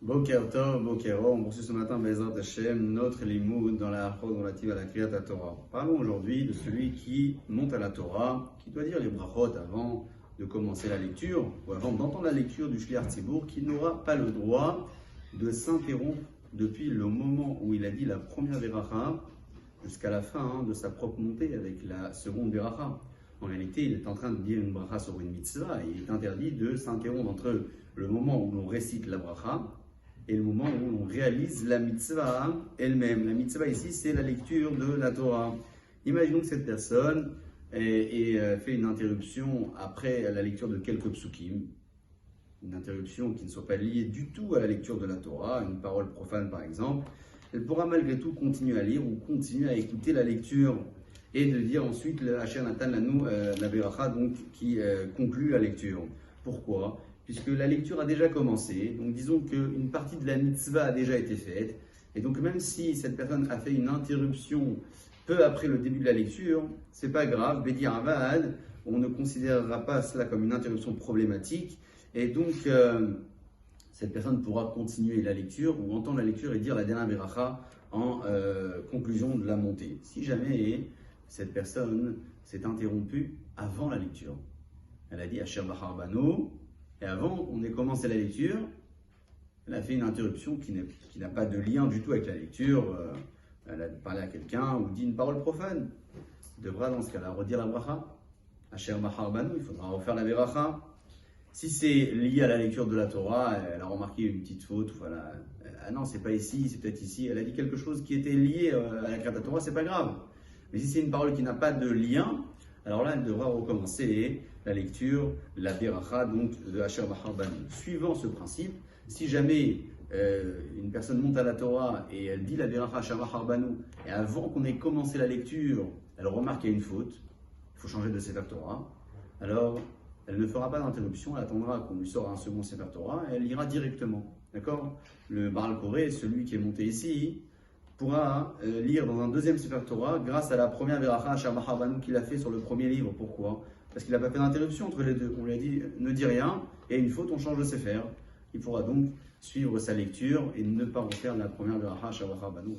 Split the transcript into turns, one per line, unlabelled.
Boker Tov, Bokero, on poursuit ce matin Bezrat Hashem, notre limoud dans la halachot relative à la Kriyat Torah. Parlons aujourd'hui de celui qui monte à la Torah, qui doit dire les brachot avant de commencer la lecture, ou avant d'entendre la lecture du Shliach Tzibour, qui n'aura pas le droit de s'interrompre depuis le moment où il a dit la première Beracha jusqu'à la fin de sa propre montée avec la seconde Beracha. En réalité, il est en train de dire une bracha sur une mitzvah et il est interdit de s'interrompre entre le moment où l'on récite la bracha et le moment où l'on réalise la mitzvah elle-même. La mitzvah ici, c'est la lecture de la Torah. Imaginons que cette personne fait une interruption après la lecture de quelques psukim, une interruption qui ne soit pas liée du tout à la lecture de la Torah, une parole profane par exemple. Elle pourra malgré tout continuer à lire ou continuer à écouter la lecture et de dire ensuite le Asher Natan Lanu la Beracha, donc qui conclut la lecture. Pourquoi ? Puisque la lecture a déjà commencé, donc disons qu'une partie de la mitzvah a déjà été faite, et donc même si cette personne a fait une interruption peu après le début de la lecture, c'est pas grave, Bedi Avad, on ne considérera pas cela comme une interruption problématique, et donc cette personne pourra continuer la lecture ou entendre la lecture et dire la dernière Beracha en conclusion de la montée. Si jamais cette personne s'est interrompue avant la lecture, elle a dit Asher Bahar Banu, et avant qu'on ait commencé la lecture, elle a fait une interruption qui n'a pas de lien du tout avec la lecture. Elle a parlé à quelqu'un ou dit une parole profane. Il devra dans ce cas-là redire la bracha. Asher Bahar Banu, il faudra refaire la beracha. Si c'est lié à la lecture de la Torah, elle a remarqué une petite faute. Voilà. Ah non, c'est pas ici, c'est peut-être ici. Elle a dit quelque chose qui était lié à la Kriyat Torah, c'est pas grave. Mais si c'est une parole qui n'a pas de lien, alors là, elle devra recommencer la lecture, la beracha, donc de Asher Bahar Banu. Suivant ce principe, si jamais une personne monte à la Torah et elle dit la beracha Asher Bahar Banu, et avant qu'on ait commencé la lecture, elle remarque qu'il y a une faute, il faut changer de Sefer Torah, alors elle ne fera pas d'interruption, elle attendra qu'on lui sorte un second Sefer Torah et elle ira directement. D'accord ? Le Baal Koré, celui qui est monté ici, pourra lire dans un deuxième Sefer Torah grâce à la première Beracha Asher Bahar Banu qu'il a fait sur le premier livre. Pourquoi ? Parce qu'il n'a pas fait d'interruption entre les deux. On lui a dit ne dis rien et une faute, on change de Sefer. Il pourra donc suivre sa lecture et ne pas refaire la première Beracha Asher Bahar Banu.